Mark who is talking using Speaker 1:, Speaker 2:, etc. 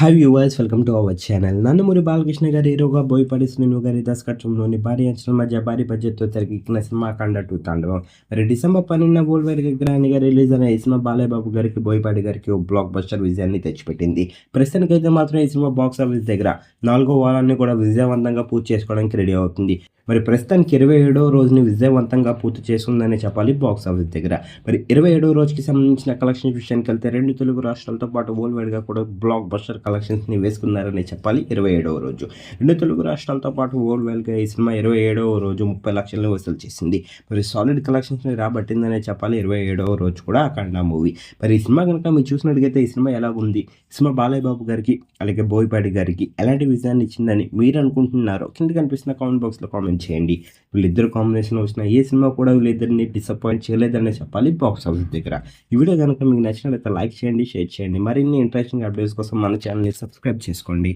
Speaker 1: Hi viewers, welcome to our channel. Nandamuri Balakrishna గారి హీరోగా బోయపాటి శ్రీను గారి దర్శకత్వంలోని భారీ అంచనాల మధ్య భారీ బడ్జెట్తో తెరకెక్కిన సినిమా అఖండ 2 తాండవం. మరి డిసెంబర్ 12న వరల్డ్ వైడ్గా గ్రాండ్గా రిలీజ్ అయిన ఈ సినిమా బాలయ్య బాబు గారికి, బోయపాటి గారికి ఓ బ్లాక్ బస్టర్ విజయాన్ని తెచ్చిపెట్టింది. ప్రస్తుతానికైతే మాత్రం ఈ సినిమా బాక్స్ ఆఫీస్ దగ్గర 4వ వారాన్ని కూడా విజయవంతంగా పూర్తి చేసుకోవడానికి రెడీ అవుతుంది. మరి ప్రస్తుతానికి 27వ రోజుని విజయవంతంగా పూర్తి చేస్తుందని చెప్పాలి బాక్స్ ఆఫీస్ దగ్గర. మరి 27వ రోజుకి సంబంధించిన కలెక్షన్స్ విషయానికి వెళ్తే 2 తెలుగు రాష్ట్రాలతో పాటు వరల్డ్ వైడ్గా కూడా బ్లాక్ బస్టర్ కలెక్షన్స్ని వేసుకున్నారని చెప్పాలి. 27వ రోజు 2 తెలుగు రాష్ట్రాలతో పాటు వరల్డ్ వైడ్గా ఈ సినిమా 27వ రోజు 30 లక్షలను వసూలు చేసింది. మరి సాలిడ్ కలెక్షన్స్ని రాబట్టిందనే చెప్పాలి 27వ రోజు కూడా అఖండ మూవీ. మరి ఈ సినిమా కనుక మీరు చూసినట్టుగైతే ఈ సినిమా ఎలా ఉంది, ఈ సినిమా బాలయ్య బాబు గారికి అలాగే బోయపాటి గారికి ఎలాంటి విజయాన్ని ఇచ్చిందని మీరు అనుకుంటున్నారో కింద కనిపిస్తున్న కామెంట్ బాక్స్లో కామెంట్ చేయండి. వీళ్ళిద్దరు కాంబినేషన్ వచ్చిన ఏ సినిమా కూడా వీళ్ళిద్దరిని డిసప్పాయింట్ చేయలేదనే చెప్పాలి బాక్స్ ఆఫీస్ దగ్గర. ఈ వీడియో కనుక మీకు నచ్చినట్లయితే లైక్ చేయండి, షేర్ చేయండి. మరిన్ని ఇంట్రెస్టింగ్ అప్డేట్స్ కోసం మన ఛానల్ని సబ్స్క్రైబ్ చేసుకోండి.